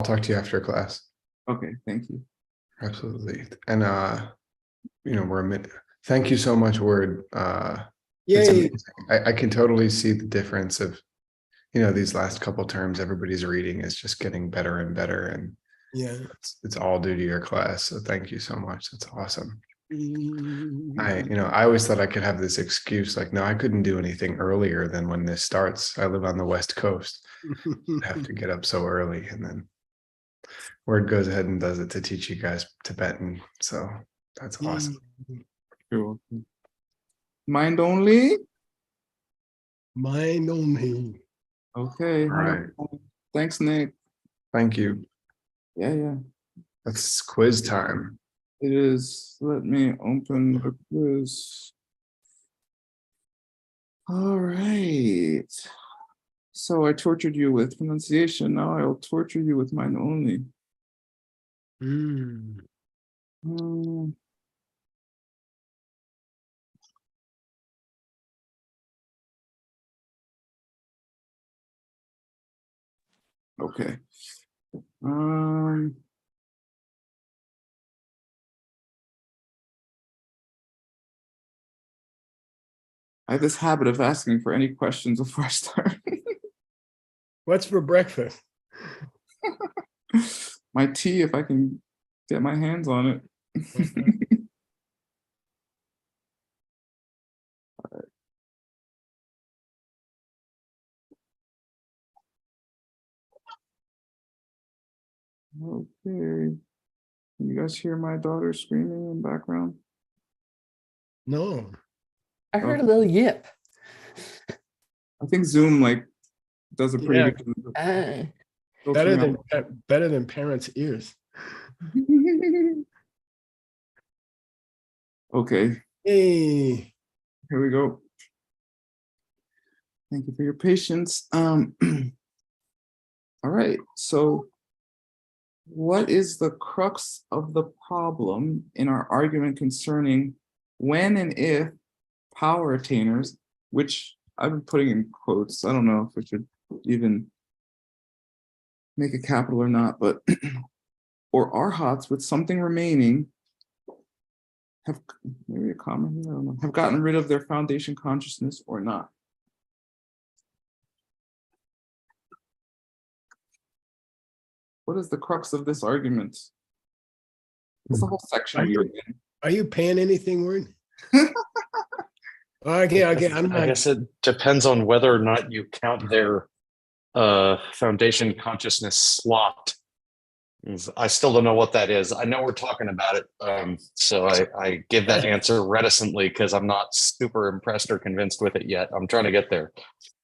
talk to you after class. Okay, thank you. Absolutely. And thank you so much, Word. It's Yay. amazing. I can totally see the difference of, these last couple terms. Everybody's reading is just getting better and better, and Yeah. it's all due to your class. So thank you so much. That's awesome. I Mm. always thought I could have this excuse, like, no, I couldn't do anything earlier than when this starts. I live on the West Coast. I have to get up so early, and then Word goes ahead and does it to teach you guys Tibetan. So that's awesome. Sure. Mind only. Mind only. Okay. All right. Thanks, Nick. Thank you. Yeah. That's quiz time. It is. Let me open the quiz. All right. So I tortured you with pronunciation. Now I'll torture you with mind only. Mm. Okay. I have this habit of asking for any questions before I start. What's for breakfast? My tea, if I can get my hands on it. Okay. Can you guys hear my daughter screaming in the background? No. I heard a little yip. I think Zoom does a pretty good Better than parents' ears. Okay. Hey. Here we go. Thank you for your patience. All right. So what is the crux of the problem in our argument concerning when and if power attainers, which I've been putting in quotes, I don't know if we should even make a capital or not, but or arhats with something remaining have, maybe a comma here, I don't know, have gotten rid of their foundation consciousness or not. What is the crux of this argument? It's the whole section we're in. Are you paying anything, Word? Okay. I guess it depends on whether or not you count their foundation consciousness slot. I still don't know what that is. I know we're talking about it, so I give that answer reticently because I'm not super impressed or convinced with it yet. I'm trying to get there.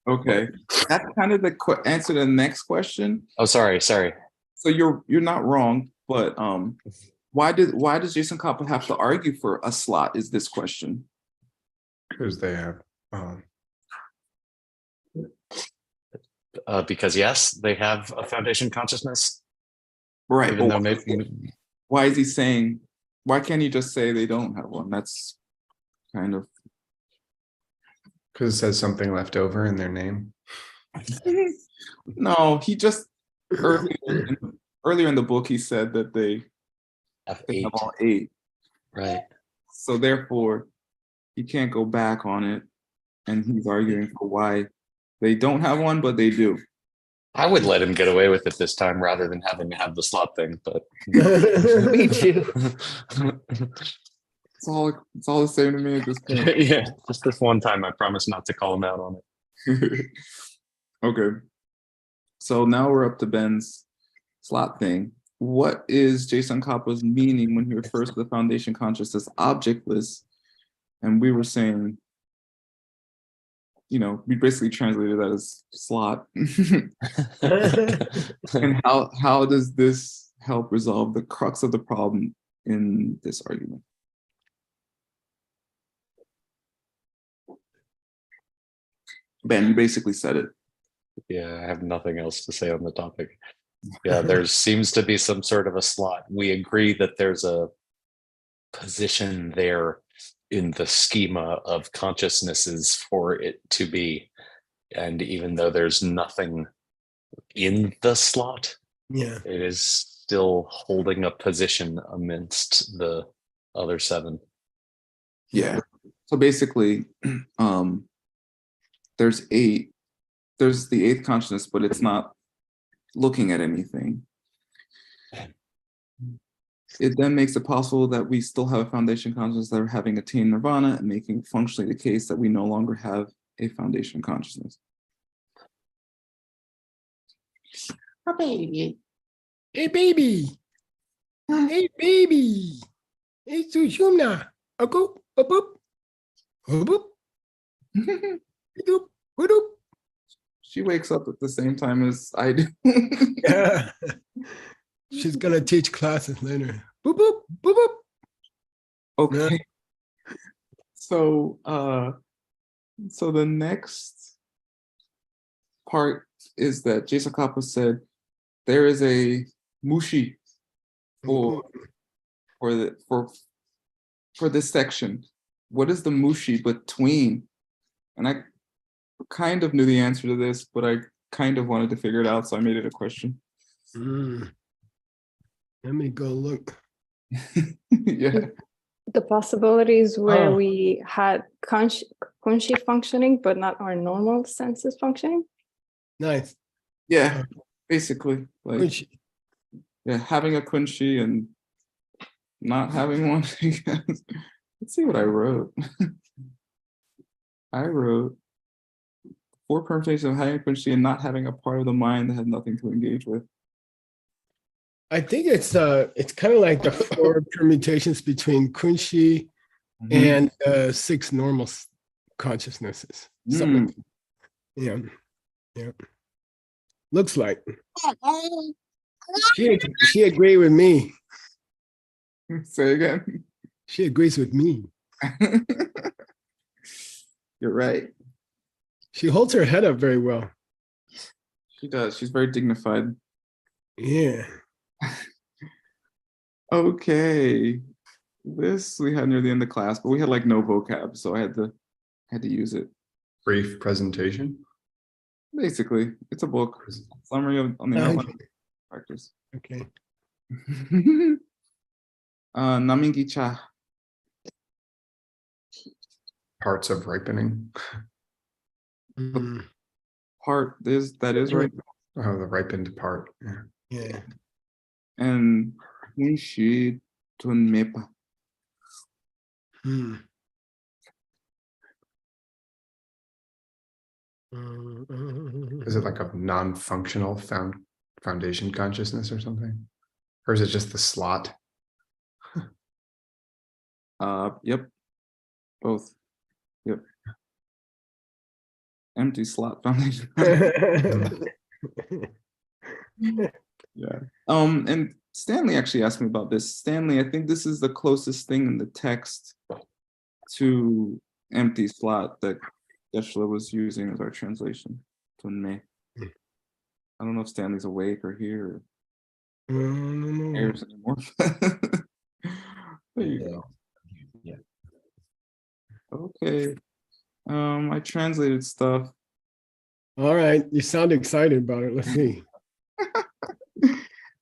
Okay, that's kind of the answer to the next question. Oh, sorry. So you're not wrong, but why does Jason Kappa have to argue for a slot? Is this question? Because they have because yes, they have a foundation consciousness. Right. Even though maybe, why is he saying? Why can't he just say they don't have one? That's kind of because it says something left over in their name. No, he just earlier in the book he said that they have all 8. Right. So therefore, he can't go back on it, and he's arguing for why they don't have one, but they do. I would let him get away with it this time rather than having to have the slot thing, but Me too. It's all the same to me at this point. Yeah, just this one time I promise not to call him out on it. Okay. So now we're up to Ben's slot thing. What is Jason Kappa's meaning when he refers to the foundation consciousness objectless? And we were saying, we basically translated that as slot. And how does this help resolve the crux of the problem in this argument? Ben, you basically said it. Yeah, I have nothing else to say on the topic. Yeah, there seems to be some sort of a slot. We agree that there's a position there in the schema of consciousnesses for it to be. And even though there's nothing in the slot, Yeah. it is still holding a position amidst the other 7. Yeah. So basically, there's 8. There's the 8th consciousness, but it's not looking at anything. It then makes it possible that we still have a foundation consciousness that are having attained nirvana and making functionally the case that we no longer have a foundation consciousness. Hey, baby. Hey, baby. Hey, Sushumna. A boop, a boop. A boop. Doop, doop. She wakes up at the same time as I do. Yeah. She's gonna teach classes later. Boop, boop, boop, boop. Okay. So the next part is that Jason Kappa said there is a mushi for this section. What is the mushi between? And I kind of knew the answer to this, but I kind of wanted to figure it out, so I made it a question. Let me go look. Yeah. The possibilities where Oh. we had kunshi functioning, but not our normal senses functioning. Nice. Yeah, basically. Like, Kunshi. yeah, having a kunshi and not having one. Let's see what I wrote. I wrote 4 permutations of having a kunshi and not having a part of the mind that had nothing to engage with. I think it's kind of like the 4 permutations between kunshi and 6 normal consciousnesses. Something like that. Yeah. Looks like. She agreed with me. Say again. She agrees with me. You're right. She holds her head up very well. She does. She's very dignified. Yeah. Okay. This we had near the end of class, but we had like no vocab, so I had to use it. Brief presentation. Basically, it's a book. Summary on the outline practice. Okay. Namingi cha. Parts of ripening. Part that is right. Oh, the ripened part. Yeah. Yeah. And Kunshi Tunmepa. Is it like a non-functional foundation consciousness or something? Or is it just the slot? Yep. Both. Yep. Empty slot foundation. Yeah. And Stanley actually asked me about this. Stanley, I think this is the closest thing in the text to empty slot that Geshe-la was using as our translation. Tunme. I don't know if Stanley's awake or here or cares anymore. There you go. Yeah. Okay. I translated stuff. All right. You sound excited about it. Let's see.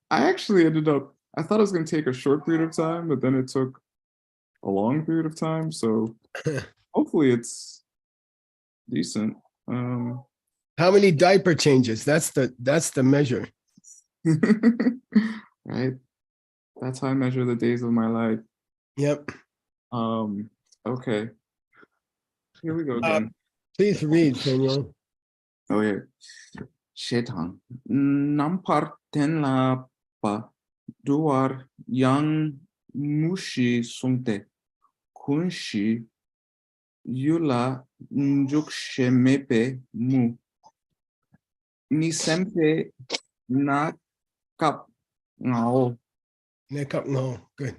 I actually ended up, I thought it was going to take a short period of time, but then it took a long period of time. So hopefully it's decent. How many diaper changes? That's the measure. Right. That's how I measure the days of my life. Yep. Okay. Here we go again. Please read, Senor. Oh yeah. Shetang. Nampar tenla pa duar yang mushi sumte kunshi yula njukshemepe mu ni sempe na kap ngao. Neck up, no. Good.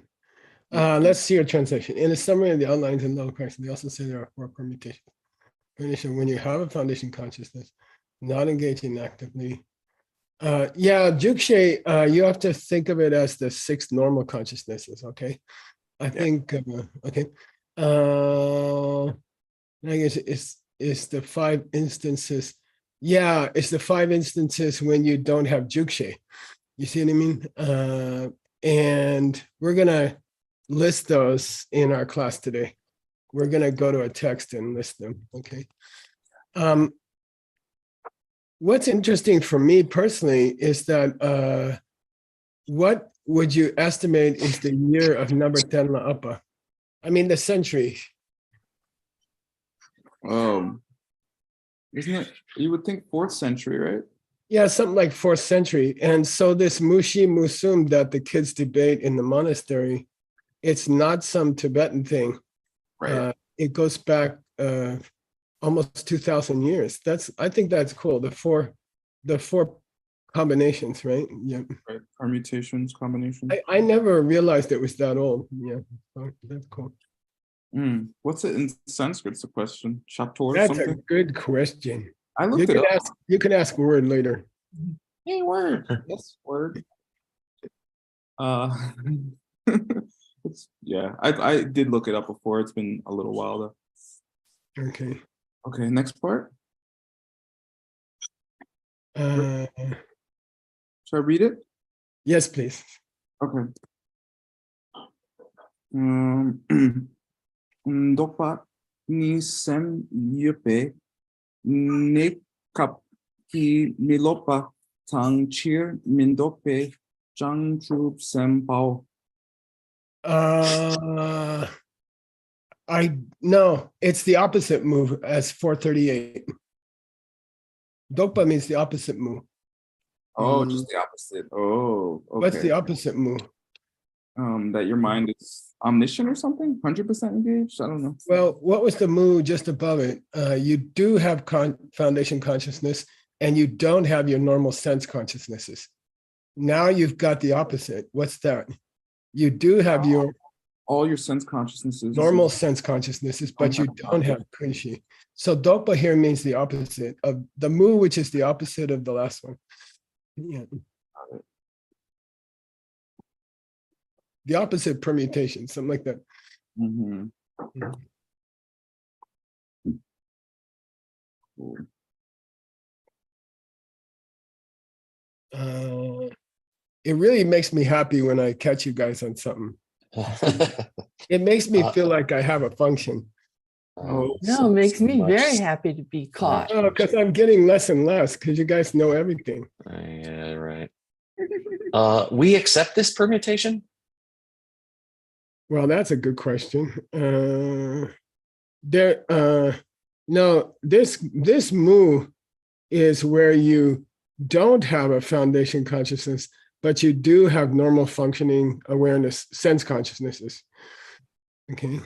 Let's see your translation. In the summary of the outlines and low question, they also say there are 4 permutations. Permutation, when you have a foundation consciousness, not engaging actively. Yeah, Jukshe, you have to think of it as the 6 normal consciousnesses, okay? I think, okay. I guess it's the 5 instances. Yeah, it's the 5 instances when you don't have Jukshe. You see what I mean? And we're gonna list those in our class today. We're gonna go to a text and list them, okay? What's interesting for me personally is that what would you estimate is the year of number 10 La'apa? I mean, the century. Isn't it, you would think 4th century, right? Yeah, something like 4th century. And so this Mushi Musum that the kids debate in the monastery, it's not some Tibetan thing. Right. It goes back almost 2,000 years. I think that's cool. The four combinations, right? Yeah. Right. Permutations, combinations. I never realized it was that old. Yeah, so that's cool. What's it in Sanskrit? It's a question. Chatur or That's something? a good question. I looked it up. You can ask Word later. Hey, Word. Yes, Word. Yeah, I did look it up before. It's been a little while though. Okay. Okay, next part. Should I read it? Yes, please. Okay. Dopa ni sem yupe ne kap ki milopa tang chir mindope jang troop sem pao. No, it's the opposite move as 438. Dokpa means the opposite move. Oh, just the opposite. Oh, okay. What's the opposite move? That your mind is omniscient or something? 100% engaged? I don't know. Well, what was the move just above it? You do have foundation consciousness and you don't have your normal sense consciousnesses. Now you've got the opposite. What's that? You do have your all your sense consciousnesses. Normal sense consciousnesses, but you don't have kunshi. So dopa here means the opposite of the mu, which is the opposite of the last one. Yeah. The opposite permutation, something like that. It really makes me happy when I catch you guys on something. It makes me feel like I have a function. No, it makes me very happy to be caught. Oh, because I'm getting less and less because you guys know everything. Yeah, right. We accept this permutation? Well, that's a good question. No, this mu is where you don't have a foundation consciousness, but you do have normal functioning awareness, sense consciousnesses. Okay.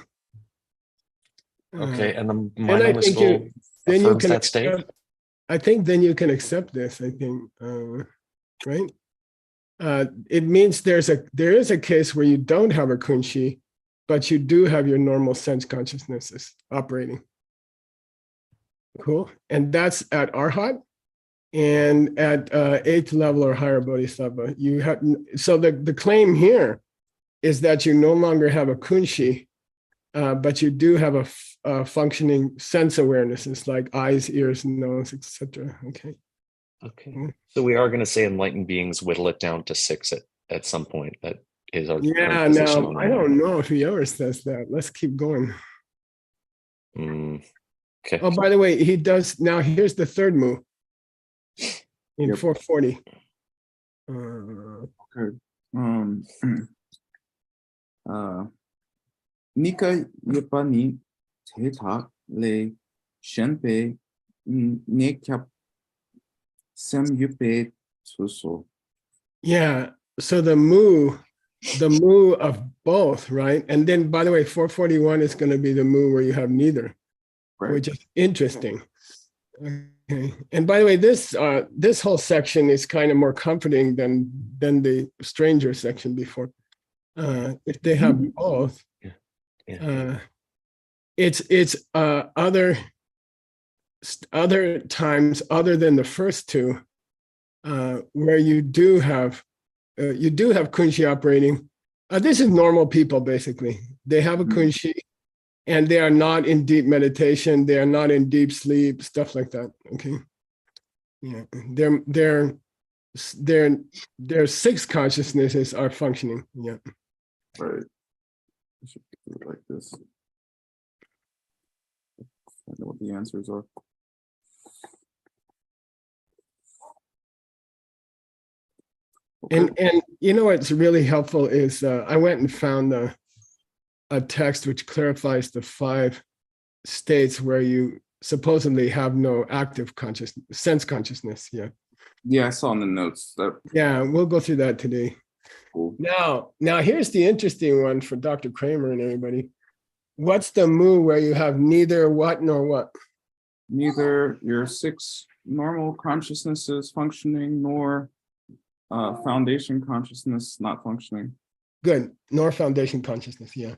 Okay, and the mindfulness will affirms that state? I think then you can accept this, I think, right? It means there is a case where you don't have a kunshi, but you do have your normal sense consciousnesses operating. Cool. And that's at Arhat and at 8th level or higher Bodhisattva. You have, so the claim here is that you no longer have a kunshi, but you do have a functioning sense awarenesses like eyes, ears, nose, etc. Okay. Okay. So we are going to say enlightened beings whittle it down to 6 at some point. That is our yeah. Now I don't know if he ever says that. Let's keep going. Okay. Oh, by the way, he does now. Here's the third move in 440. Okay. Nika yepani teta le shenpe nekyap sem yupe tuso. Yeah. So the mu of both, right? And then, by the way, 441 is going to be the mu where you have neither, which is interesting. Okay. And by the way, this whole section is kind of more comforting than the stranger section before. If they have both, it's other times other than the first two, where you do have kunshi operating. This is normal people, basically. They have a kunshi, and they are not in deep meditation. They are not in deep sleep, stuff like that. Okay. Yeah, they're their six consciousnesses are functioning. Yeah. Right. I should do it like this. I know what the answers are. And Okay. you know what's really helpful is I went and found a text which clarifies the 5 states where you supposedly have no active sense consciousness. Yeah. Yeah, I saw in the notes that. Yeah, we'll go through that today. Cool. Now here's the interesting one for Dr. Kramer and everybody. What's the mu where you have neither what nor what? Neither your 6 normal consciousnesses functioning nor foundation consciousness not functioning. Good, nor foundation consciousness. Yeah.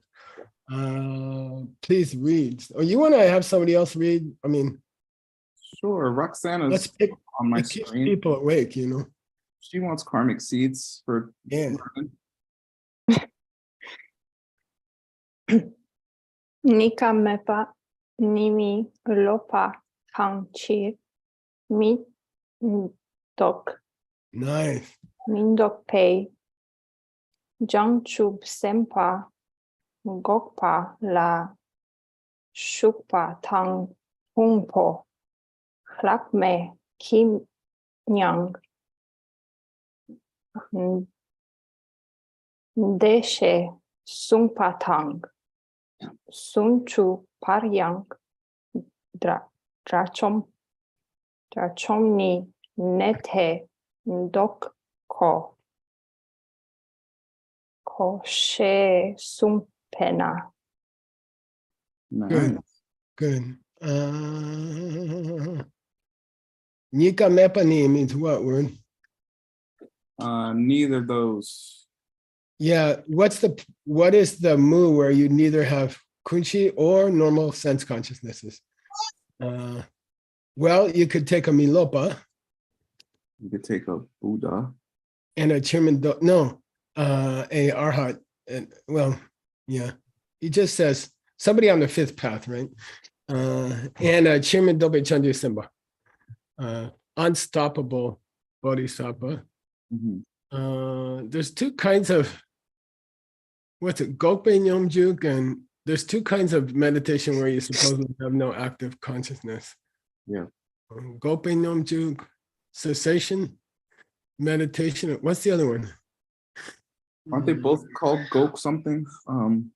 Please read. Or you want to have somebody else read? I mean, Sure, Roxana's let's pick. on my It keeps screen. people awake, you know. She wants karmic seeds for Yeah. Nika mepa nimi lopa kanchir mi dok Nice. mindok pei jangchub sempa gokpa la shukpa tang hungpo hlakme kim nyang deshe sungpa tang sunchu paryang drachom ni nethe dok ko she sumpena. Nice. Good. Nika mepani means what word? Neither of those. Yeah. What is the mu where you neither have kunchi or normal sense consciousnesses? Well, you could take a milopa. You could take a Buddha. And a a arhat. And well, yeah. He just says somebody on the 5th path, right? And a chairman dobe chandu simba. Unstoppable bodhisattva. There's 2 kinds of Gokpe Nyomjuk, and there's 2 kinds of meditation where you supposedly have no active consciousness. Yeah. Gokpe Nyomjuk, cessation, meditation. What's the other one? Aren't they both called Gok something? Don't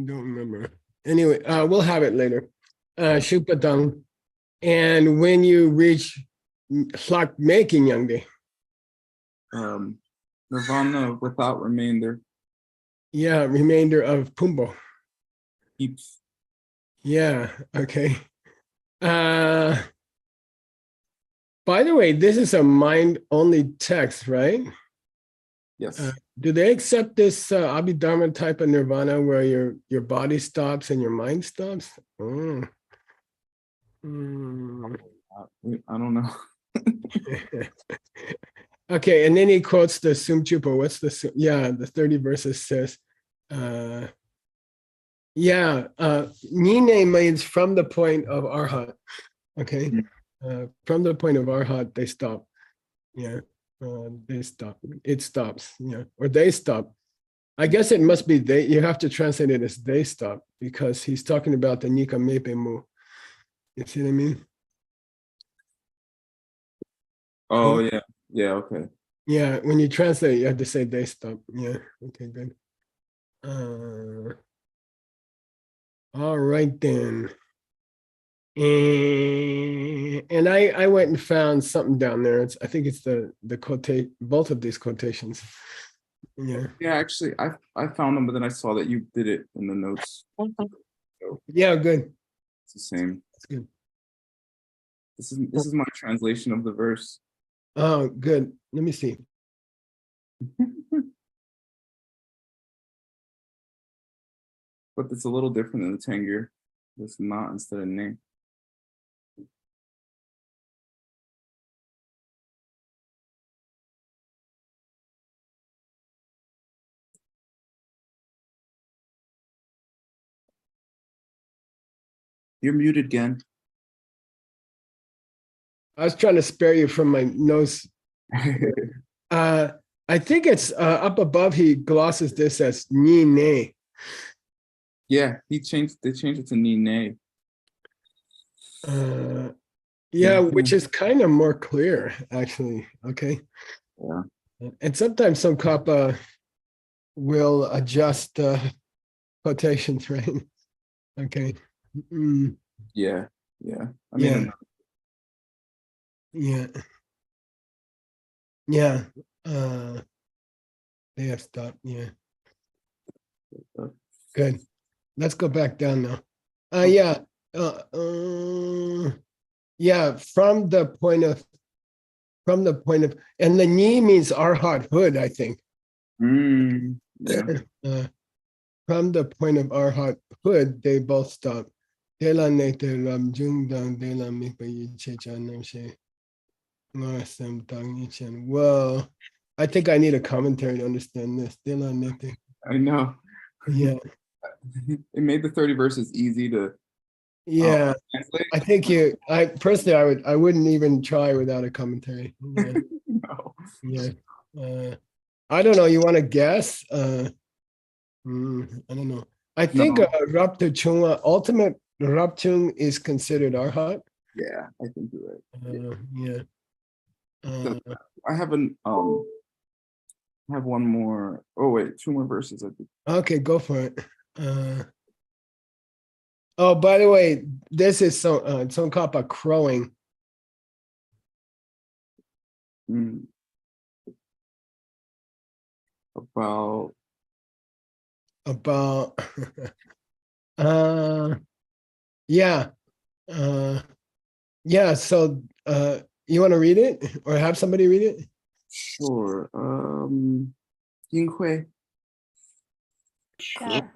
remember. Anyway, we'll have it later. Shupadang. And when you reach Hlak making Yangde. Nirvana without remainder. Yeah, remainder of Pumbo. Keeps. Yeah, okay. By the way, this is a mind-only text, right? Yes. Do they accept this Abhidharma type of nirvana where your body stops and your mind stops? I don't know. Okay, and then he quotes the Sumchupa. What's the 30 verses says, Nine means from the point of Arhat. Okay, from the point of Arhat, they stop. Yeah, they stop. It stops. Yeah, or they stop. I guess it must be they. You have to translate it as they stop because he's talking about the Nika Mepe Mu. You see what I mean? Oh, yeah. Yeah, okay. Yeah, when you translate, you have to say they stop. Yeah, okay, good. All right then. And I went and found something down there. I think it's the quote, both of these quotations. Yeah. Yeah, actually, I found them, but then I saw that you did it in the notes. Yeah, good. It's the same. That's good. This is my translation of the verse. Oh, good. Let me see. But it's a little different than the Tengir. It's not instead of name. You're muted again. I was trying to spare you from my nose. I think it's up above. He glosses this as ni ne. Yeah, they changed it to Nine. Yeah, which is kind of more clear, actually. Okay. Yeah. And sometimes some kappa will adjust quotations, right? Okay. Mm, Yeah. Yeah. I mean, yeah. Yeah. Uh, they have stopped. Yeah. Good. Let's go back down now. Yeah. Yeah. From the point of, and the knee means arhat hood, I think. yeah. From the point of arhat hood, they both stop. Well, I think I need a commentary to understand this. I know. Yeah, It made the 30 verses easy to yeah. translate. I think I personally, I wouldn't even try without a commentary. Yeah, No. yeah. I don't know. You want to guess? I don't know. I think No. ultimate Rapchung is considered arhat. Yeah, I think you're right. Yeah. I have one more. Oh wait, 2 more verses. I think. Okay, go for it. Oh, by the way, this is some kappa crowing. About Yeah. Yeah, so you want to read it or have somebody read it? sure. Yinghui. Sure.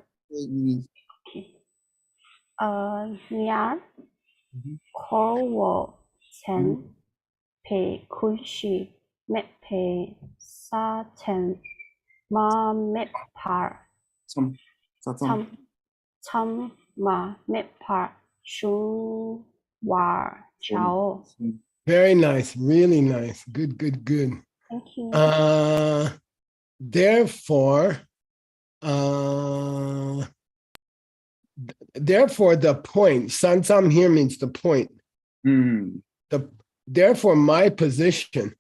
你儿 ขอ我曾陪คุณ去没陪沙城มา没爬 Some. 参มา没爬树瓦桥 Very nice, really nice. Good, good, good. Thank you. Therefore, the point, sansam here means the point. Therefore, my position,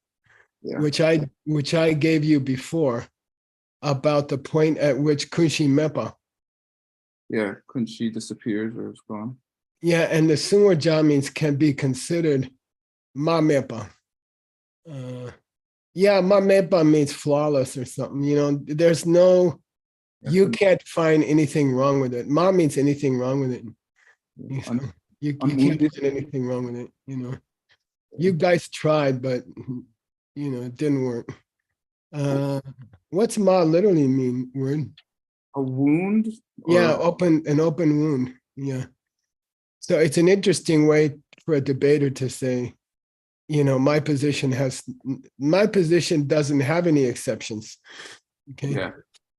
which I gave you before, about the point at which Kunshi Mepa. Yeah, Kunshi disappears or is gone. Yeah, and the Sungwa means can be considered Ma Mepa. Yeah, Ma Mepa means flawless or something. You know, there's no, you can't find anything wrong with it. Ma means anything wrong with it. You can't find anything wrong with it, you know. You guys tried, but you know, it didn't work. What's ma literally mean word? A wound? Yeah, an open wound. Yeah. So it's an interesting way for a debater to say, you know, my position doesn't have any exceptions. Okay. Yeah.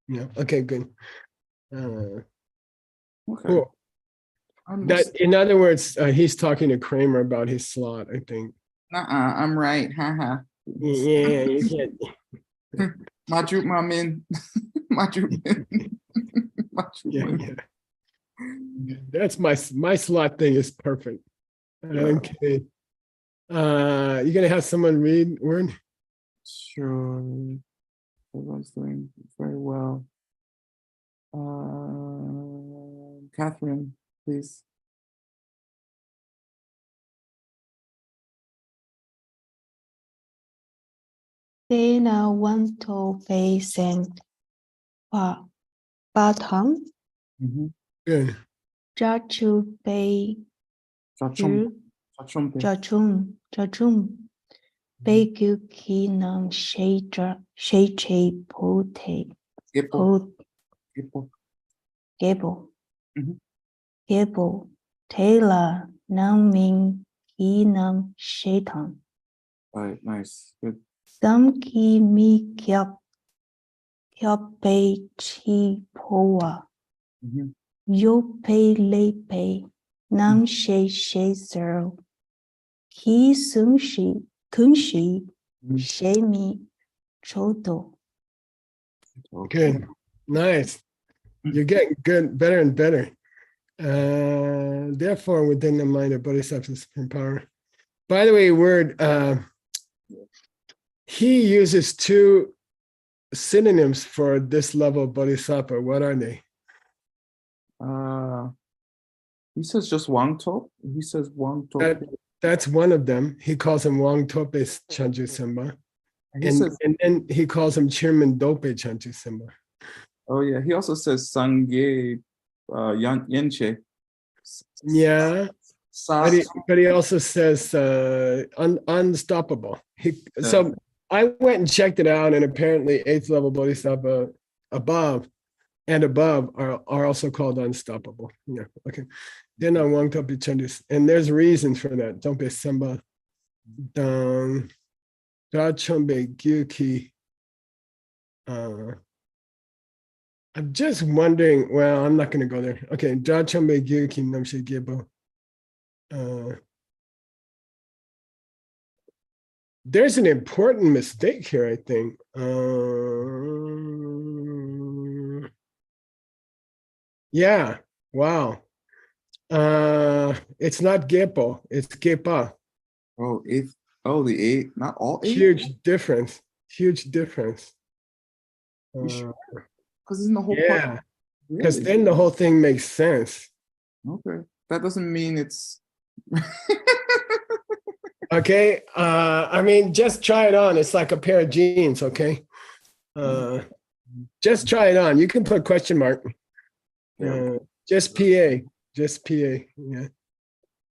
Yeah. Okay, good. Okay. Cool. That, in other words, he's talking to Kramer about his slot, I think. I'm right. Haha. Yeah, you can't. Majuk Mamin. Majuk Yeah. That's my slot thing is perfect. Okay. You're gonna have someone read word? Sure. Everyone's doing very well. Catherine, please. Dana want to face and bottom. Good. Jachu Bay Jachum Begu Kinam Shadra Shade Pote Gable Taylor Naming Kinam Shaitan. All right, nice. Good. Some ki mi kyap pe chi poa. Yo pe le pe nam she zero. He Sungshi Kunshi Shemi Chodo. Good. Nice. You're getting good, better and better. Therefore, within the mind of Bodhisattva supreme power. By the way, word he uses two synonyms for this level of Bodhisattva. What are they? He says just Wang Top. He says Wang Top. That's one of them. He calls him Wang Tope Chanju Simba. And then he calls him Chairman Dope Chanju Simba. Oh yeah, he also says Sangye Yenche. Yeah. But he also says unstoppable. So I went and checked it out, and apparently 8th level Bodhisattva above are also called unstoppable. Yeah, okay. Then on Wang Topi Chandus, and there's reasons for that. Don't be Samba, Dang, Da Chombe Gyuki. I'm just wondering, well, I'm not going to go there. Okay, Da Chombe Gyuki Namshi Gebo. There's an important mistake here, I think. Yeah, wow. It's not Gepo, it's Gepa. Oh, eighth. Oh, the 8. Not all 8. Huge difference. Huge difference. Because isn't the whole yeah, because really? then the whole thing makes sense. Okay, that doesn't mean it's. Okay, I mean, just try it on. It's like a pair of jeans, okay? Just try it on. You can put question mark. Just PA, yeah.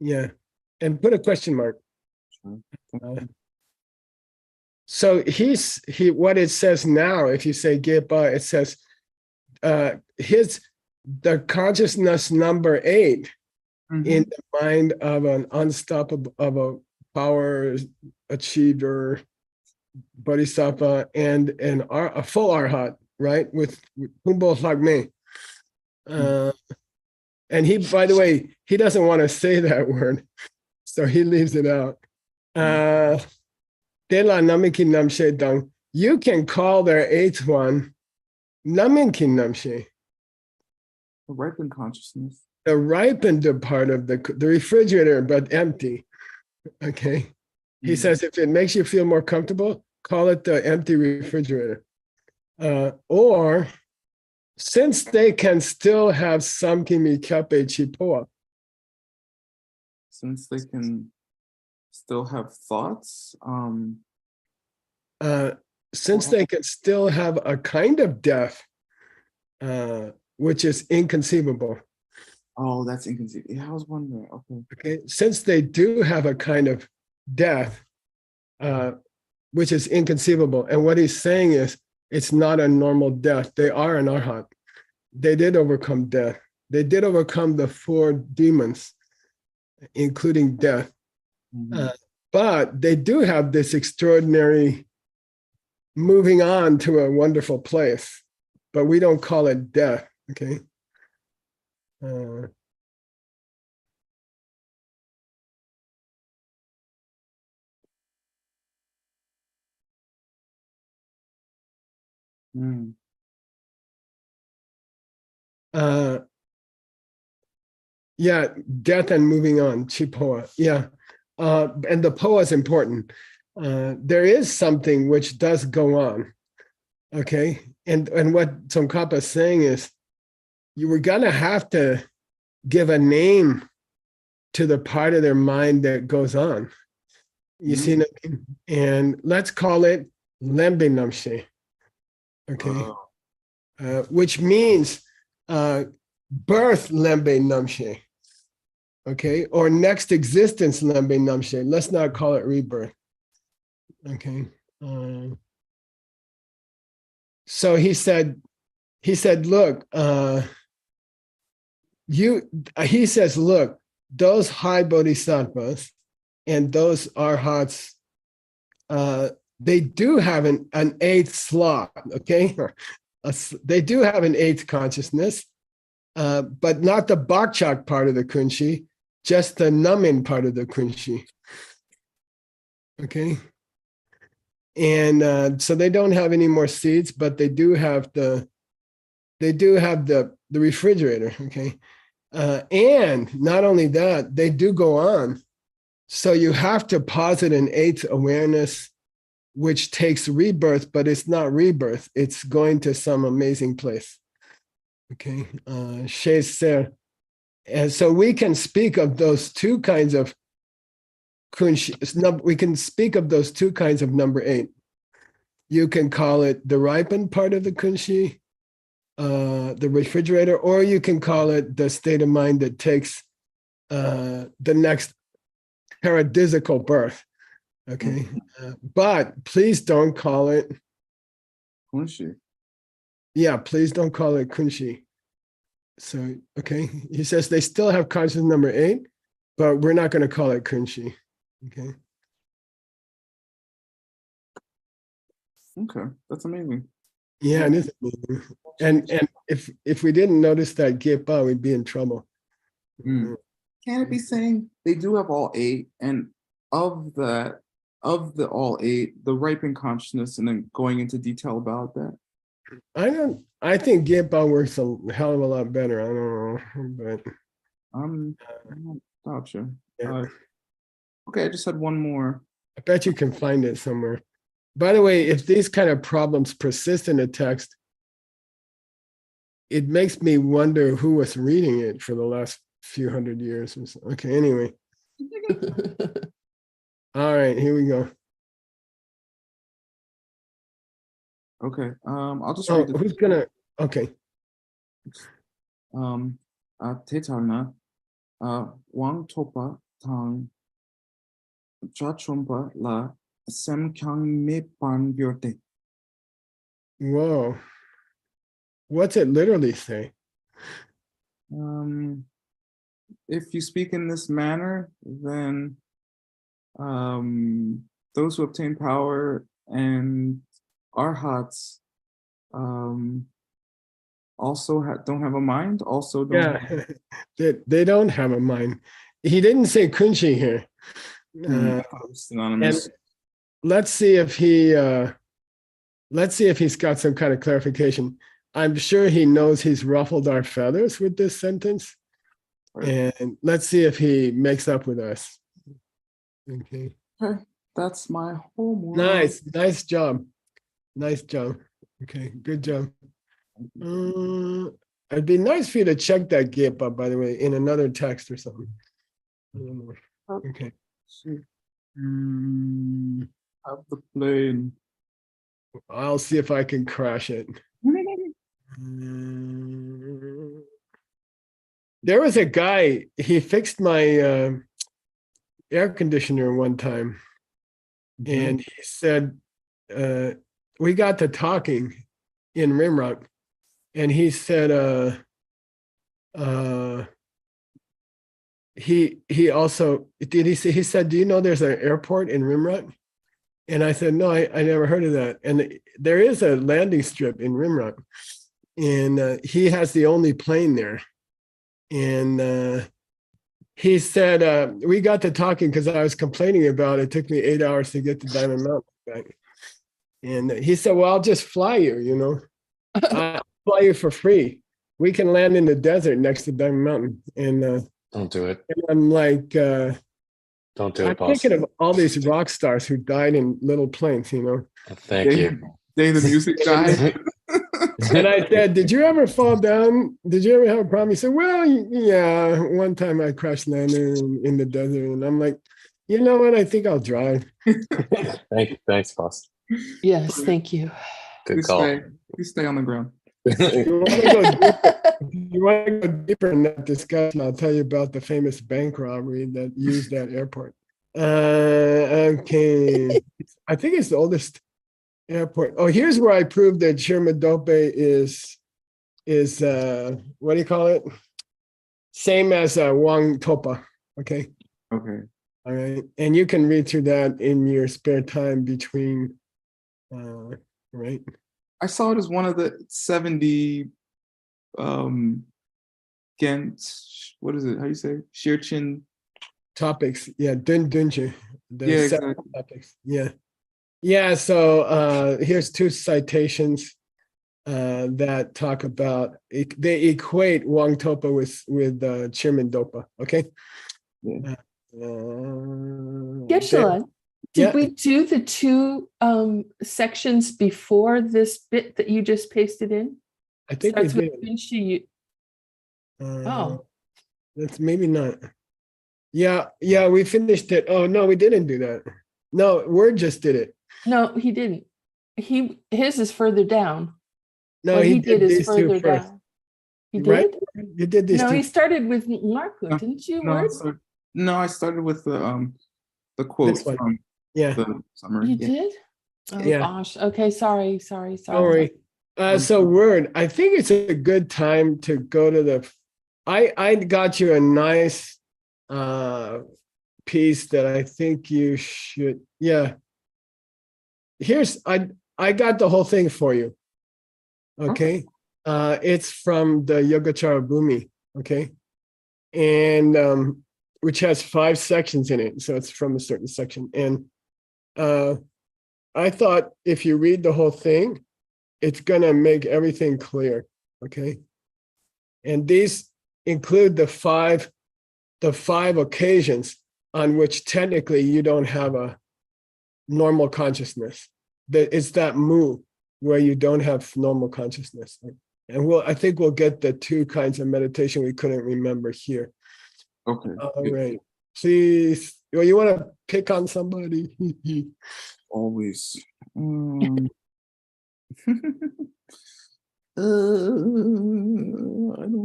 Yeah, and put a question mark. So what it says now, if you say Gepa, it says the consciousness number 8 in the mind of an unstoppable, of a power achiever bodhisattva and a full arhat, right? With Humbo Lagme. And he, by the way, he doesn't want to say that word, so he leaves it out. You can call their 8th one Naminkin Namshe. The ripened consciousness. The ripened part of the refrigerator, but empty. Okay. He says if it makes you feel more comfortable, call it the empty refrigerator. Or since they can still have some kimikape chipoa. Since they can still have thoughts. Since they can still have a kind of death, which is inconceivable. Oh, that's inconceivable. Yeah, I was wondering. Okay. Since they do have a kind of death, which is inconceivable. And what he's saying is, it's not a normal death. They are an arhat. They did overcome death. They did overcome the 4 demons, including death. But they do have this extraordinary moving on to a wonderful place. But we don't call it death, okay? Yeah, death and moving on, Chipoa. Yeah, and the poa is important. There is something which does go on, okay? And what Tsongkhapa is saying is, you were gonna have to give a name to the part of their mind that goes on. You see what I mean? And let's call it Lembe Namshe, okay? Which means birth Lembe Namshe, okay? Or next existence Lembe Namshe. Let's not call it rebirth, okay? So he said, look, he says, look, those high bodhisattvas and those arhats, they do have an 8th slot, okay? They do have an 8th consciousness, but not the bakchak part of the kunshi, just the namin part of the kunshi. Okay. And so they don't have any more seats, but they do have the refrigerator. Okay. And not only that, they do go on. So you have to posit an eighth awareness, which takes rebirth, but it's not rebirth. It's going to some amazing place. Okay. Chez Ser. And so we can speak of those two kinds of kunshi. We can speak of those two kinds of number 8. You can call it the ripened part of the kunshi, the refrigerator, or you can call it the state of mind that takes the next paradisical birth. Okay. But please don't call it Kunshi. Yeah, please don't call it kunshi. So, okay. He says they still have consciousness number 8, but we're not going to call it kunshi. Okay. Okay, that's amazing. Yeah, it is amazing. And if we didn't notice that gepa, we'd be in trouble. Mm. Can it be saying they do have all 8, and of the all 8, the ripened consciousness, and then going into detail about that? I think gepa works a hell of a lot better. I don't know, but I'm not sure. yeah. Okay, I just had one more. I bet you can find it somewhere. By the way, if these kind of problems persist in a text, it makes me wonder who was reading it for the last few hundred years. Okay, anyway. All right, here we go. Okay, I'll just Oh, read it. who's gonna? Okay. 대찰나, 왕토파 당 좌촌파 라 삼경미반별대. Whoa. What's it literally say? If you speak in this manner, then those who obtain power and arhats also don't have a mind, also don't They don't have a mind. He didn't say kunshi here. synonymous. And let's see if he's got some kind of clarification. I'm sure he knows he's ruffled our feathers with this sentence. Right. And let's see if he makes up with us. Okay. Okay, that's my homework. Nice job. Nice job. Okay, good job. It'd be nice for you to check that gepa, by the way, in another text or something. I don't know. Okay. Have the plane. I'll see if I can crash it. There was a guy, he fixed my air conditioner one time. And he said, we got to talking in Rimrock. And he said, he also, did he say, he said, do you know there's an airport in Rimrock? And I said, no, I never heard of that. And there is a landing strip in Rimrock. And he has the only plane there. And he said, we got to talking because I was complaining about it. It took me 8 hours to get to Diamond Mountain back. And he said, well, I'll just fly you, you know. I'll fly you for free. We can land in the desert next to Diamond Mountain. And Don't do it. and I'm like, Don't do it, I'm boss. thinking of all these rock stars who died in little planes, you know. Thank you. Day the music guy. And I said, did you ever fall down? Did you ever have a problem? He said, well, yeah, one time I crash landed in the desert. And I'm like, you know what? I think I'll drive. Thanks, boss. Yes, thank you. Good call. You stay on the ground. You want to go deeper in that discussion? I'll tell you about the famous bank robbery that used that airport. Okay. I think it's the oldest airport. Oh, here's where I proved that Shirmadope is what do you call it? Same as Wang Topa. Okay. Okay. All right. And you can read through that in your spare time between right. I saw it as one of the 70 Gent, what is it? How do you say? Shirchin Topics. Yeah, Dunche. the Yeah, seven exactly. topics. Yeah. Yeah, so here's two citations that talk about, they equate Wang Topa with Chairman Dopa, okay? Yeah. Geshe-la, yeah. did we do the two sections before this bit that you just pasted in? I think we Starts with did. Kunshi. Oh. That's maybe not. Yeah, we finished it. Oh, no, we didn't do that. No, Word just did it. No, he didn't. His is further down. No, What he he did is these two further first. down. He Right? did? You did these No, two. he started with Marco, No, didn't you, No, Word? I started with the quote This one. from Yeah, the summary. You Yeah. did? Oh Yeah. gosh. Okay, sorry. don't worry. So Word, I think it's a good time to go to the, I got you a nice piece that I think you should, yeah. Here's, I got the whole thing for you. Okay. It's from the Yogacara Bhumi, okay? And which has 5 sections in it. So it's from a certain section. And I thought if you read the whole thing, it's gonna make everything clear, okay? And these include the five occasions on which technically you don't have a normal consciousness. It's that mu where you don't have normal consciousness. And I think we'll get the 2 kinds of meditation we couldn't remember here. Okay. All right. Please, well, you want to pick on somebody? Always. I don't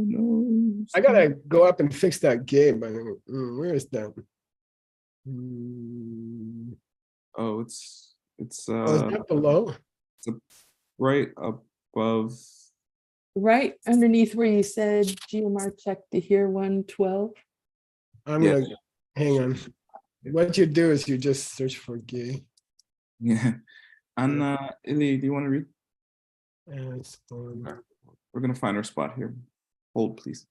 know. I gotta go up and fix that game. Where is that? Oh, it's Is that below? right above. Right underneath where you said GMR check to hear 112. I'm Yeah. gonna hang on. What you do is you just search for gay. Yeah. And Ili, do you want to read? We're gonna find our spot here. Hold, please.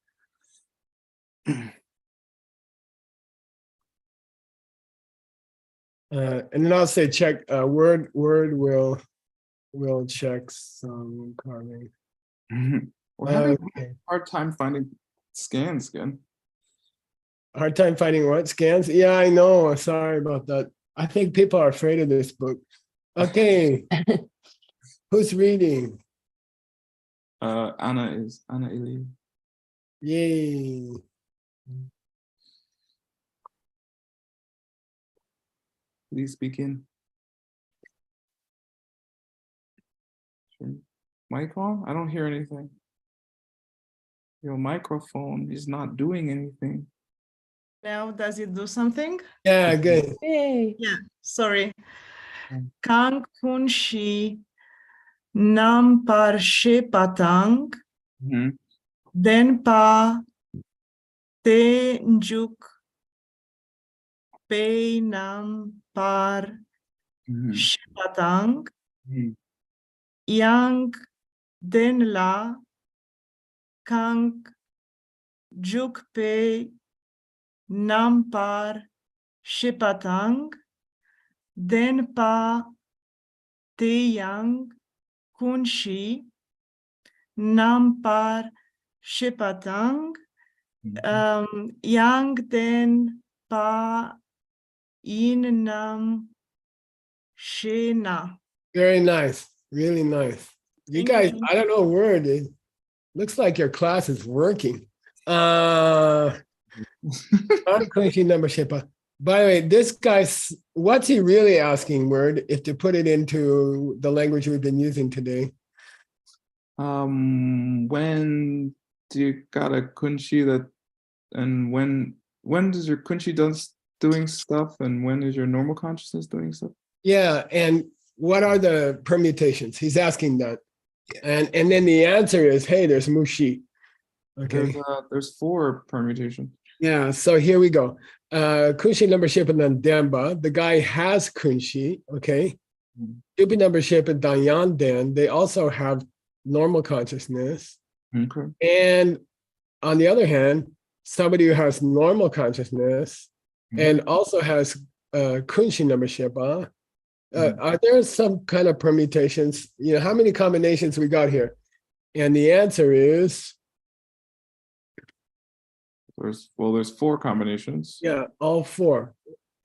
And then I'll say check. Word will check some carving. We're having Okay. a hard time finding scans again. Hard time finding what scans? Yeah, I know. Sorry about that. I think people are afraid of this book. Okay. Who's reading? Anna Ili. Yay. Please begin. Mic on? I don't hear anything. Your microphone is not doing anything. Now, does it do something? Yeah, good. Hey. Yeah, sorry. Kang kunshi nam par patang, den pa te njuk pe nam par patang, yang den la kang juk pe nam par patang, den pa te yang kunshi nam par patang, yang den pa in nam shena. Very nice. Really nice. You Thank guys, you. I don't know a word. It looks like your class is working. Unclenching number shaper. By the way, this guy's, what's he really asking, Word, if to put it into the language we've been using today? When do you got a kunshi that, and when does your kunshi doing stuff, and when is your normal consciousness doing stuff? Yeah, and what are the permutations? He's asking that. And then the answer is, hey, there's mushi. Okay. There's 4 permutations. Yeah, so here we go. Kunshi number shape and then Danba. The guy has kunshi, okay? Yubi number shape and Danyan Dan. They also have normal consciousness. Okay. And on the other hand, somebody who has normal consciousness and also has kunshi number sheba. Are there some kind of permutations? You know, how many combinations we got here? And the answer is, There's 4 combinations. yeah, all 4.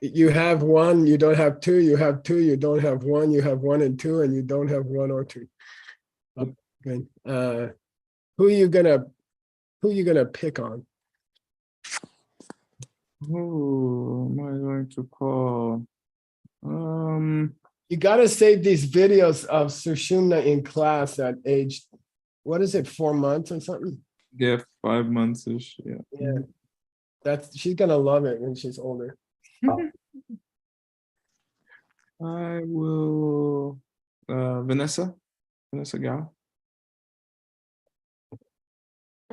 You have 1, you don't have 2, you have 2, you don't have 1, you have 1 and 2, and you don't have 1 or 2. Good. Who are you gonna pick on? Who am I going to call? You gotta save these videos of Sushumna in class at age, what is it, 4 months or something? Yeah, 5 months-ish. Yeah. Yeah. She's gonna love it when she's older. I will Vanessa Gao.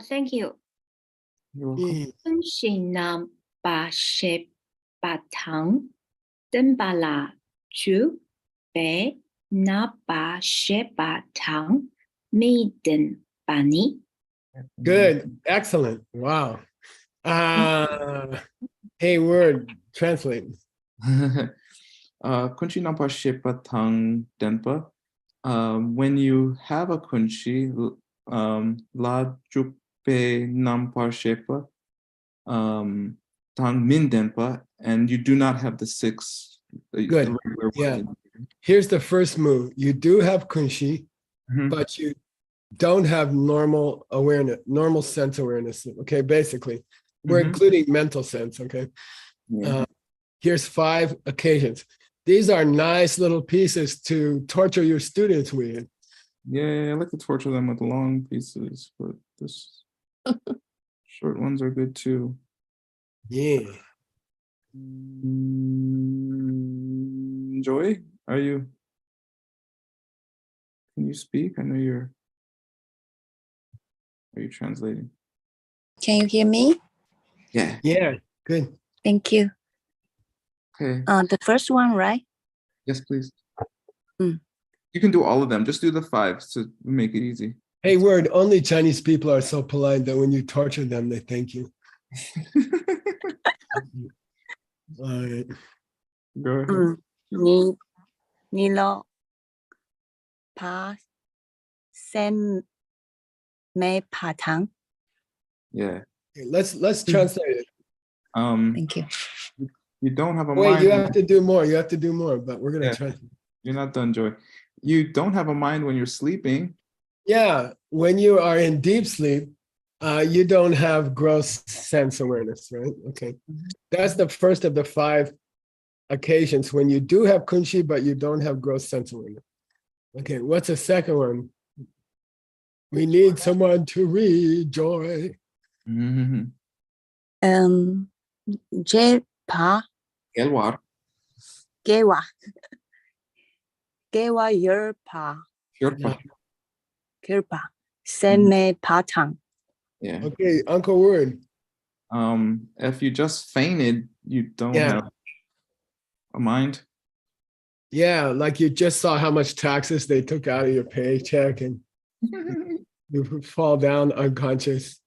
Thank you. You're welcome. Yeah. Tân sinh nam ba shep ba thang tân ba la chu be na ba shep ba thang mi den ba ni. Good, excellent, wow. Hey, word, translate. Kunchi nampa shepa tang denpa. When you have a kunchi, la jupe nampa shepa tang min denpa, and you do not have the 6. Good. The regular Yeah. word. Here's the first move. You do have kunshi, but you don't have normal awareness, normal sense awareness. Okay, basically, we're including mental sense. Okay. Yeah. Here's 5 occasions. These are nice little pieces to torture your students with. Yeah, I like to torture them with long pieces, but this short ones are good too. Yeah. Joy, can you speak? I know are you translating? Can you hear me? Yeah. Yeah, good. Thank you. Okay. The first one, right? Yes, please. Mm. You can do all of them. Just do the 5 to make it easy. Hey, word, only Chinese people are so polite that when you torture them, they thank you. All right. Go ahead. Ni lo pa sen me pa tang. Yeah. Okay, let's translate it. Thank you. You don't have a Wait, mind. you have to do more. You have to do more, but we're gonna Yeah. try. You're not done, Joy. You don't have a mind when you're sleeping. Yeah, when you are in deep sleep, you don't have gross sense awareness, right? Okay, that's the first of the 5 occasions when you do have kunshi, but you don't have gross sense awareness. Okay, what's the second one? We need someone to read, Joy. Je pa Gelwar. gewa yer pa ker pa sen me pa tang. Yeah. Okay, Uncle Word. If you just fainted, you don't have a mind. Yeah, like you just saw how much taxes they took out of your paycheck and you fall down unconscious.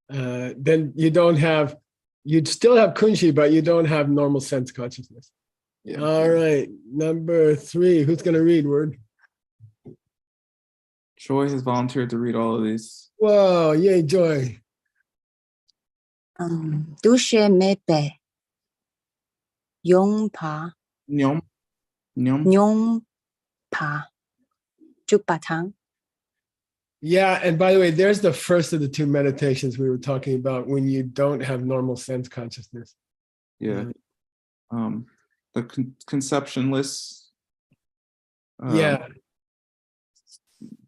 Then you'd still have kunshi, but you don't have normal sense consciousness. Yeah. All right, number 3, who's gonna read, word? Joy has volunteered to read all of these. Whoa, yay, Joy. Du she me be yong pa Nyom. nyong pa juk pa tang. Yeah, and by the way, there's the first of the 2 meditations we were talking about when you don't have normal sense consciousness. Yeah. The conceptionless Yeah.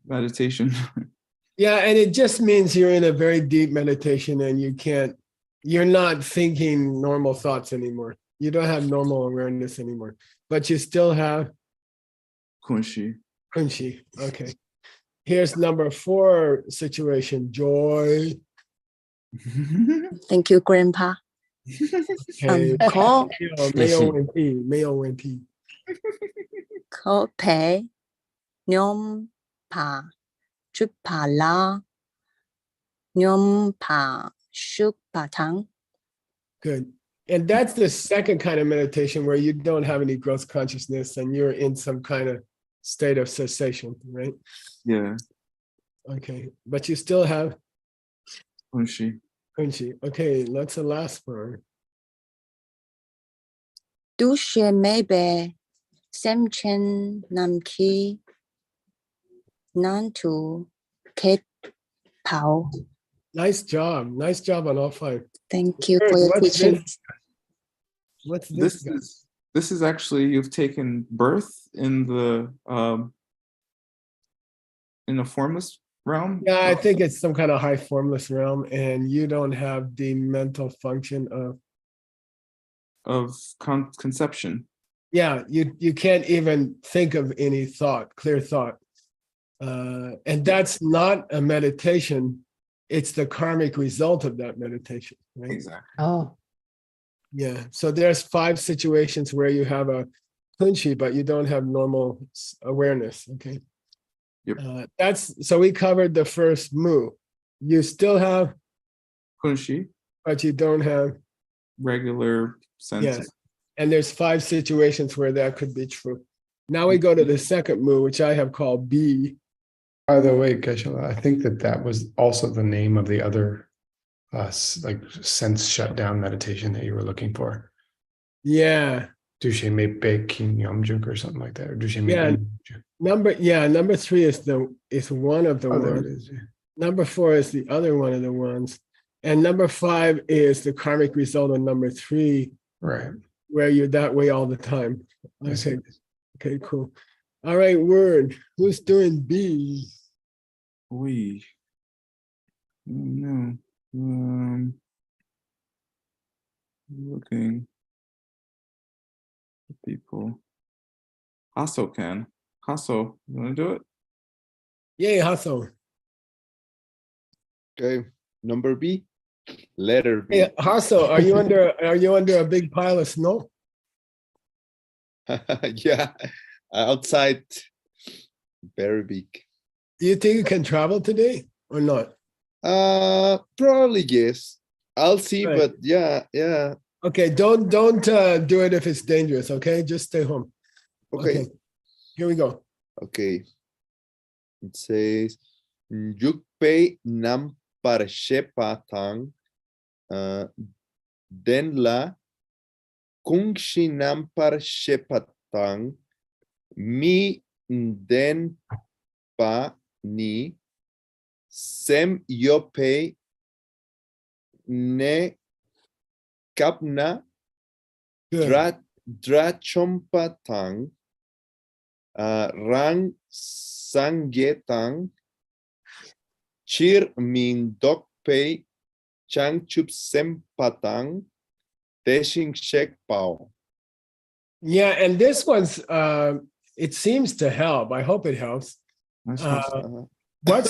meditation. Yeah, and it just means you're in a very deep meditation and you're not thinking normal thoughts anymore. You don't have normal awareness anymore, but you still have Kunshi. Okay. Here's number 4 situation, Joy. Thank you, Grandpa. Okay. Ko 没有问题. ko pe nyom pa juk pa la nyom pa shuk pa tang. Good. And that's the second kind of meditation where you don't have any gross consciousness and you're in some kind of state of cessation, right? Yeah. Okay, but you still have Kunshi. kunshi. Okay, that's the last one. Dushe mebe semchen namki nantu ke pao. Nice job. Nice job on all five. Thank you Eric, for your what's teaching. this? What's this? This is actually, you've taken birth in the formless realm. Yeah, I think it's some kind of high formless realm, and you don't have the mental function of conception. Yeah, you can't even think of any thought, clear thought. And that's not a meditation. It's the karmic result of that meditation, right? Exactly. Oh, Yeah. So there's 5 situations where you have a kunshi, but you don't have normal awareness. Okay. Yep. So we covered the first mu. You still have Kunshi, but you don't have regular senses. Yeah. And there's 5 situations where that could be true. Now we go to the second mu, which I have called B. By the way, Geshe-la, I think that was also the name of the other like sense shutdown meditation that you were looking for. Yeah. Dushe me pe kin yomjuk or something like that. Or Dushe me Yeah. ben yomjuk. Number 3 is one of the Oh, there ones. it is. Yeah. Number 4 is the other one of the ones. And number 5 is the karmic result of number 3, Right. where you're that way all the time. I see. Okay. Okay, cool. All right, word. Who's doing B? We. No. Looking for people. Hasso can. Hasso, you want to do it? Yay, hustle. Okay, number B, letter B. Hey, hustle. Are you under a big pile of snow? Yeah, outside, very big. Do you think you can travel today or not? Probably yes. I'll see, Right. but yeah. Okay, don't do it if it's dangerous. Okay, just stay home. Okay. Here we go. Okay. It says Yukpei nam parshepatang denla kungshi nam parshepatang mi den pa ni sem yope ne kapna Good. drachompatang rang sangetang chir min dokpei changchup sempatang deshing shek pao. Yeah, and this one's it seems to help. I hope it helps. What's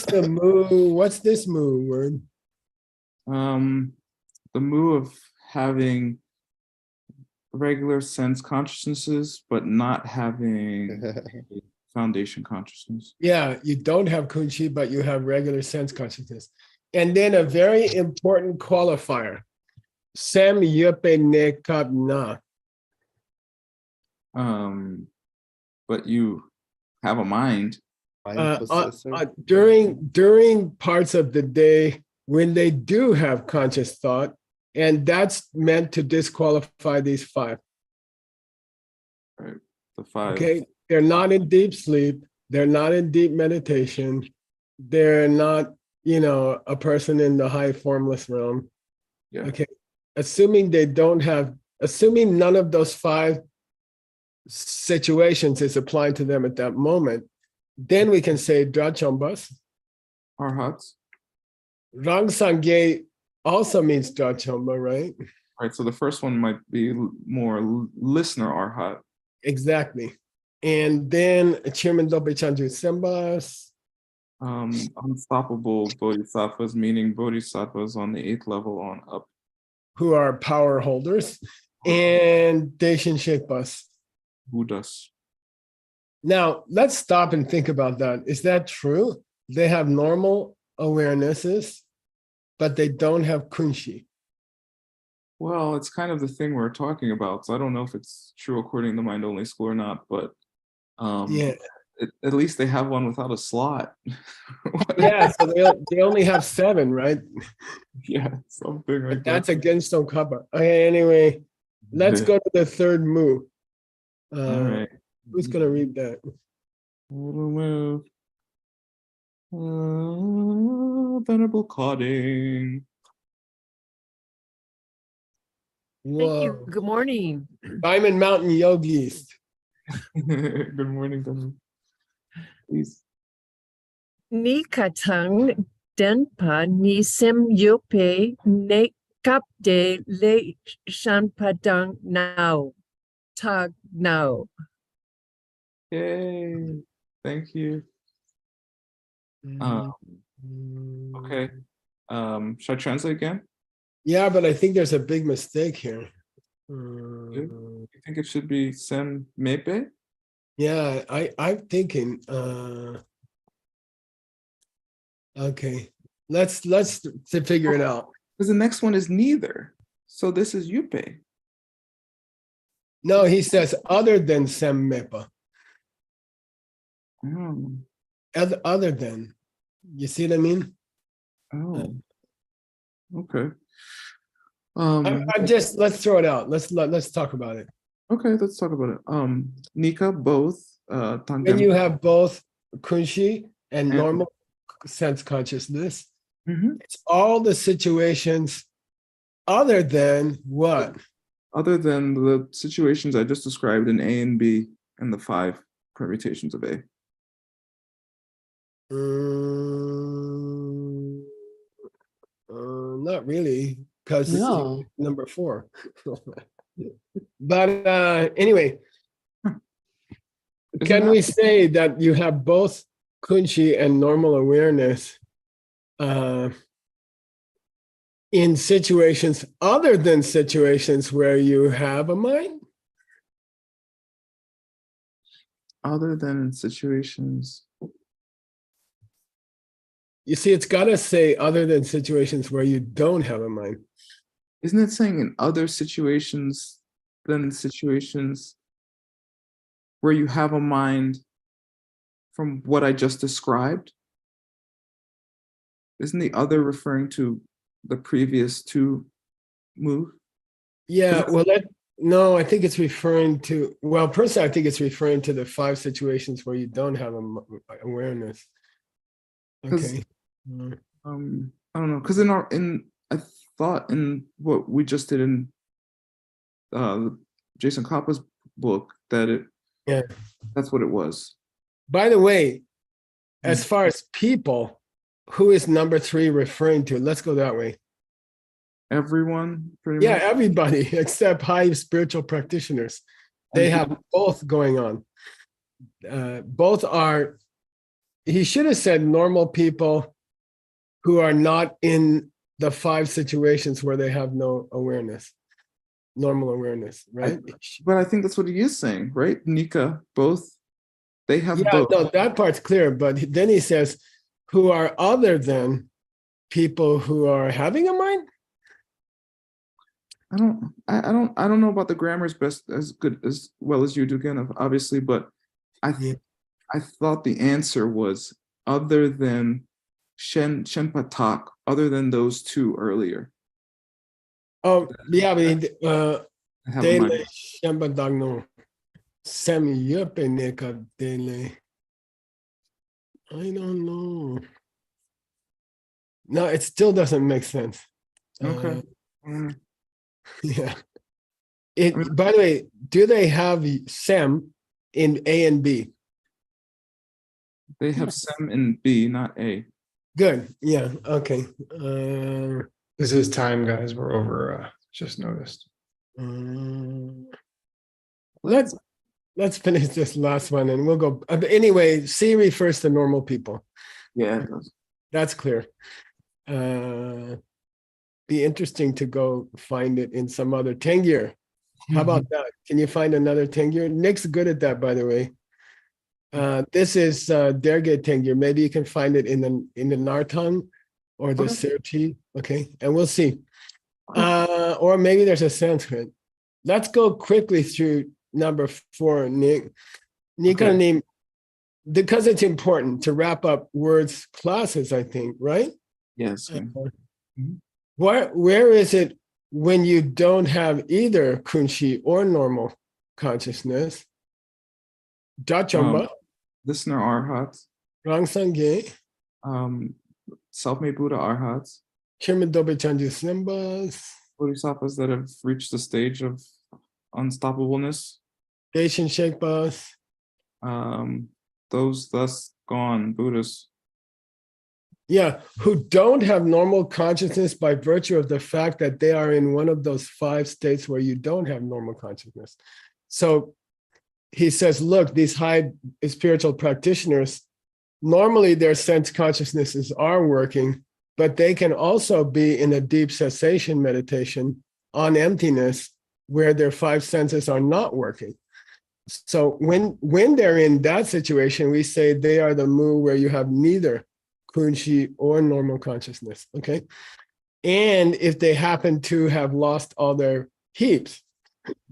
the mu? What's this mu word? The mu of having regular sense consciousnesses, but not having foundation consciousness. Yeah, you don't have kunchi, but you have regular sense consciousness. And then a very important qualifier, sem yepe ne kap na. But you have a mind. During parts of the day when they do have conscious thought, and that's meant to disqualify these 5. Right, the 5. Okay, they're not in deep sleep. They're not in deep meditation. They're not, a person in the high formless realm. Yeah. Okay, assuming none of those 5 situations is applying to them at that moment, then we can say Drachambas. Arhats. Rang Sangye also means Drachamba, right? Right, so the first one might be more listener arhat. Exactly. And then Chairman Dope Chanju Sembas. Unstoppable bodhisattvas, meaning bodhisattvas on the 8th level on up. Who are power holders. And Daishin Shekpas. Buddhas. Now, let's stop and think about that. Is that true? They have normal awarenesses, but they don't have kunshi. Well, it's kind of the thing we're talking about, so I don't know if it's true according to Mind Only School or not, but Yeah, at least they have one without a slot. yeah. So they only have 7, right? Yeah, something like But that's against Okaba. Okay, anyway, let's go to the third move. All right. Who's gonna read that? Little move. Venerable Clodding. Thank you. Whoa. Good morning. Diamond Mountain Yogis. Good morning, Venerable. Please. Ni katang denpa ni sem yope ne kapde le shanpadang now. Tag now. Yay. Thank you. Okay. Should I translate again? Yeah, but I think there's a big mistake here. You think it should be sem mepe? Yeah, I'm thinking. Okay, let's to figure it out. Because the next one is neither. So this is yupe. No, he says other than sem mepa. Oh. Other than, you see what I mean? Oh. Okay. I'm just, let's throw it out. Let's talk about it. Okay, let's talk about it. Nika, both When tandem. you have both kunshi and normal sense consciousness, it's all the situations other than what? Other than the situations I just described in A and B and the 5 permutations of A. Not really, because No. number 4. But anyway, can we say that you have both kunshi and normal awareness in situations other than situations where you have a mind? Other than in situations. You see, it's got to say other than situations where you don't have a mind. Isn't it saying in other situations than situations where you have a mind from what I just described? Isn't the other referring to the previous 2 move? Yeah, well, no, I think it's referring to, well, personally, I think it's referring to the 5 situations where you don't have awareness. Okay. I don't know, because I thought in what we just did in Jason Koppa's book that that's what it was. By the way, as far as people, who is number 3 referring to? Let's go that way. Everyone, pretty Yeah, much. everybody except high spiritual practitioners. They have both going on. Both are, he should have said normal people who are not in the 5 situations where they have no awareness, normal awareness, right? But I think that's what he is saying, right? Nika, both, they have Yeah, both. no, that part's clear, but then he says, who are other than people who are having a mind? I don't know about the grammar as good as well as you do, again, obviously, but I thought the answer was other than Shenpatak, other than those 2 earlier. Oh, yeah, have a mind. Dele Shambadagno Semi Yupeneka Dele. I don't know. No, it still doesn't make sense. Okay. Yeah. By the way, do they have SEM in A and B? They have SEM in B, not A. Good. Yeah. Okay. This is time, guys. We're over. Just noticed. Let's finish this last one, and we'll go. Anyway, C refers to normal people. Yeah, it does. That's clear. Be interesting to go find it in some other Tengyur. How about that? Can you find another Tengyur? Nick's good at that, by the way. This is Derge Tengyur. Maybe you can find it in the Nartang or the Serchi. Okay, and we'll see. Or maybe there's a Sanskrit. Let's go quickly through number 4, Nick. Nika name, because it's important to wrap up words classes, I think, right? Yes. Where is it when you don't have either kunshi or normal consciousness? Dachamba, Listener arhats, Rangsange, self-made Buddha arhats, Shirmadobe Chanju Simbas, bodhisattvas that have reached the stage of unstoppableness, Daishin Shekbas, those thus gone Buddhas. yeah, who don't have normal consciousness by virtue of the fact that they are in one of those 5 states where you don't have normal consciousness. So he says, look, these high spiritual practitioners, normally their sense consciousnesses are working, but they can also be in a deep cessation meditation on emptiness where their 5 senses are not working. So when they're in that situation, we say they are the mu where you have neither kunshi or normal consciousness, okay? And if they happen to have lost all their heaps.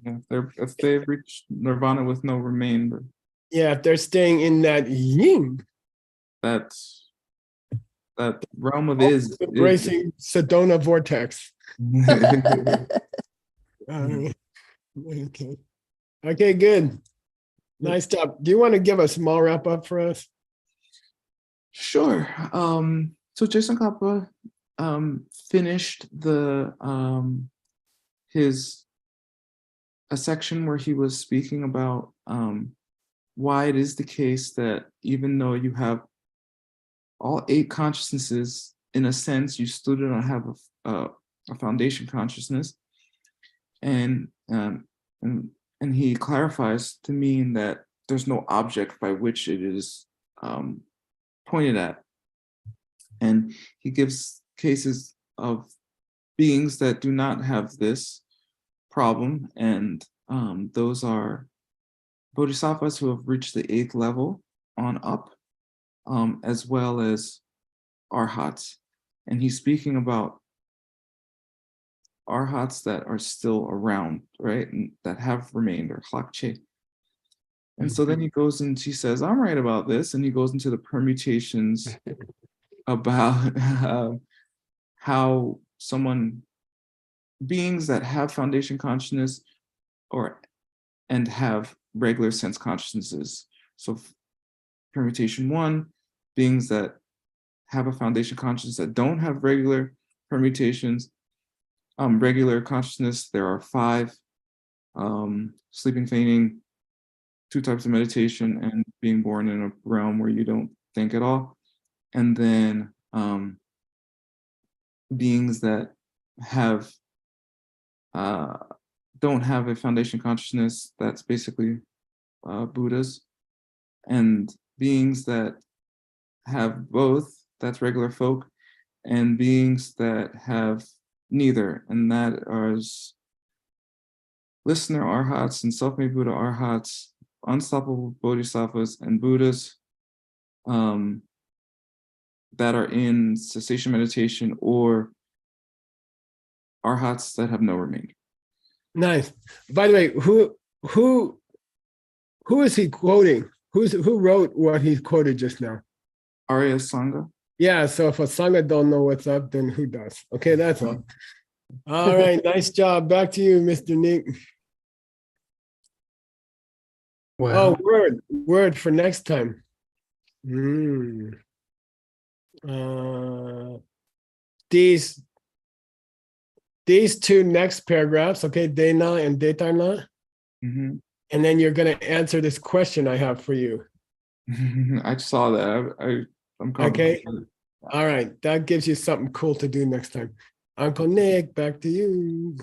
Yeah, if they've reached nirvana with no remainder. Yeah, if they're staying in that yin. That realm of is. Embracing Sedona vortex. Okay, good. Nice job. Do you want to give a small wrap up for us? Sure. So Jason Kappa finished a section where he was speaking about why it is the case that even though you have all 8 consciousnesses, in a sense, you still do not have a foundation consciousness, and he clarifies to mean that there's no object by which it is pointed at. And he gives cases of beings that do not have this problem, and those are bodhisattvas who have reached the 8th level on up, as well as arhats. And he's speaking about arhats that are still around, right, and that have remained, or hlakche. And so then he goes and he says, I'm right about this. And he goes into the permutations about how beings that have foundation consciousness and have regular sense consciousnesses. So permutation 1, beings that have a foundation consciousness that don't have regular permutations. Regular consciousness, there are 5, sleeping, feigning, 2 types of meditation, and being born in a realm where you don't think at all. And then beings that have don't have a foundation consciousness, that's basically Buddhas. And beings that have both, that's regular folk, and beings that have neither, and that are listener arhats and self-made Buddha arhats, unstoppable bodhisattvas, and Buddhas that are in cessation meditation, or arhats that have no remainder. Nice. By the way, who is he quoting? Who wrote what he quoted just now? Arya Sangha. Yeah, so if a Sangha don't know what's up, then who does? Okay, that's all. All right, nice job. Back to you, Mr. Nick. Well, Oh, word for next time. These 2 next paragraphs, okay, Dena and Detarna. And then you're going to answer this question I have for you. I saw that. I'm okay. All right, that gives you something cool to do next time. Uncle Nick, back to you.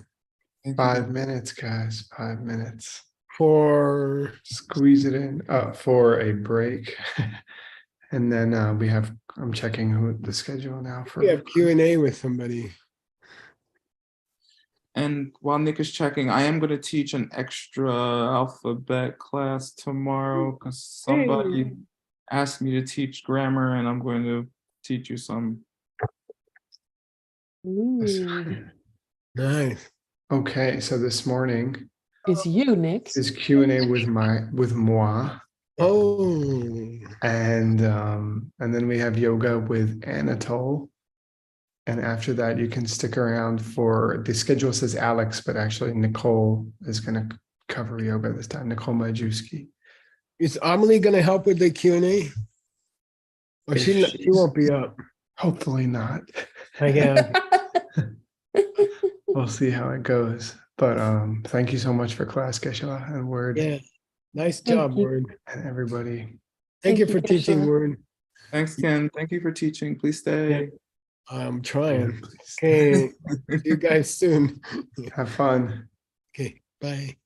5 minutes, guys. 5 minutes. For squeeze it in for a break. And then I'm checking the schedule now for. We have Q&A with somebody. And while Nick is checking, I am going to teach an extra alphabet class tomorrow because somebody asked me to teach grammar, and I'm going to teach you some. Nice. Okay, so this morning It's you, Nick. is Q&A with moi. Oh, And then we have yoga with Anatole. And after that, you can stick around for the schedule says Alex, but actually Nicole is going to cover yoga this time. Nicole Majewski. is Amelie gonna help with the Q&A? Or she won't be up. Hopefully not. Again. We'll see how it goes. But thank you so much for class, Geshe-la and Word. Yeah. Nice Thank job, you. Word. And everybody. Thank you Thank for you, teaching, Geshe-la. Word. Thanks, Ken. Thank you for teaching. Please stay. I'm trying. Okay. See you guys soon. Have fun. Okay. Bye.